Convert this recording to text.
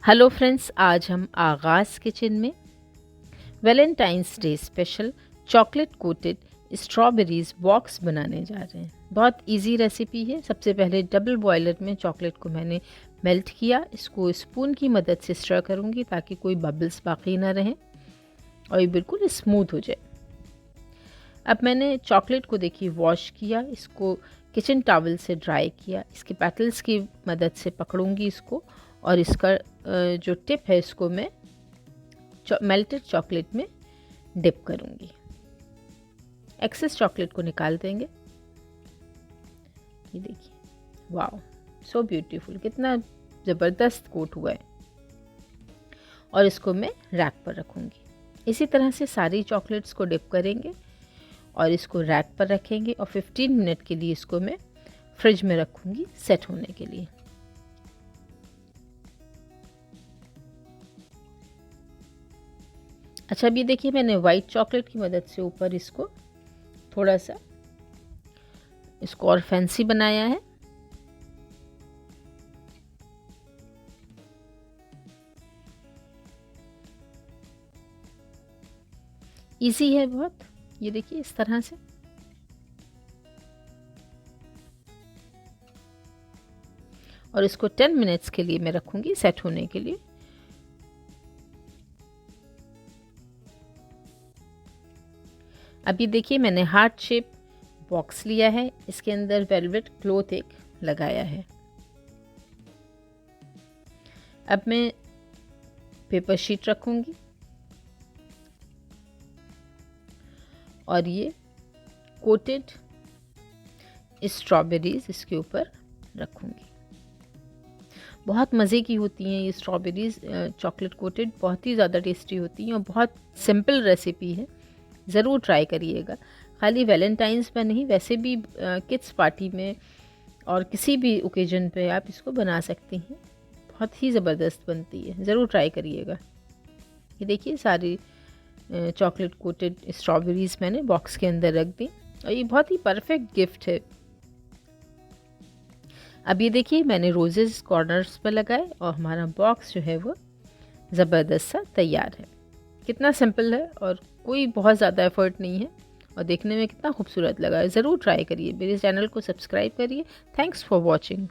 Hello friends, आज हम आगाज़ किचन में Valentine's day special chocolate coated strawberries box बनाने जा रहे हैं। बहुत इजी रेसिपी है। सबसे पहले डबल बॉयलर में चॉकलेट को मैंने मेल्ट किया। इसको स्पून की मदद से स्टर करूँगी ताकि कोई बबल्स बाकी ना रहें और ये बिल्कुल स्मूथ हो जाए। अब मैंने चॉकलेट को देखिए वॉश किया, इसको किचन टॉवल से ड्राई किया। इसके पेटल्स की मदद से पकड़ूंगी इसको और इसका जो टिप है इसको मैं मेल्टेड चॉकलेट में डिप करूंगी। एक्सेस चॉकलेट को निकाल देंगे। ये देखिए, वाओ, सो ब्यूटीफुल, कितना ज़बरदस्त कोट हुआ है। और इसको मैं रैक पर रखूंगी। इसी तरह से सारी चॉकलेट्स को डिप करेंगे और इसको रैक पर रखेंगे और 15 मिनट के लिए इसको मैं फ्रिज में रखूंगी सेट होने के लिए। अच्छा, अब ये देखिए, मैंने वाइट चॉकलेट की मदद से ऊपर इसको थोड़ा सा इसको और फैंसी बनाया है। इजी है बहुत, ये देखिए इस तरह से। और इसको 10 मिनट्स के लिए मैं रखूंगी सेट होने के लिए। अभी देखिए, मैंने हार्ट शेप बॉक्स लिया है। इसके अंदर वेलवेट क्लॉथ एक लगाया है। अब मैं पेपर शीट रखूंगी और ये कोटेड स्ट्रॉबेरीज इसके ऊपर रखूंगी। बहुत मज़े की होती हैं ये स्ट्रॉबेरीज चॉकलेट कोटेड, बहुत ही ज़्यादा टेस्टी होती हैं और बहुत सिंपल रेसिपी है। ज़रूर ट्राई करिएगा। खाली वैलेंटाइंस पर नहीं, वैसे भी किड्स पार्टी में और किसी भी ओकेजन पे आप इसको बना सकती हैं। बहुत ही ज़बरदस्त बनती है, ज़रूर ट्राई करिएगा। ये देखिए, सारी चॉकलेट कोटेड स्ट्रॉबेरीज़ मैंने बॉक्स के अंदर रख दी और ये बहुत ही परफेक्ट गिफ्ट है। अब ये देखिए, मैंने रोजेस कॉर्नर्स पर लगाए और हमारा बॉक्स जो है वो ज़बरदस्त सा तैयार है। कितना सिंपल है और कोई बहुत ज़्यादा एफर्ट नहीं है और देखने में कितना खूबसूरत लगा है। ज़रूर ट्राई करिए। मेरे चैनल को सब्सक्राइब करिए। Thanks for watching.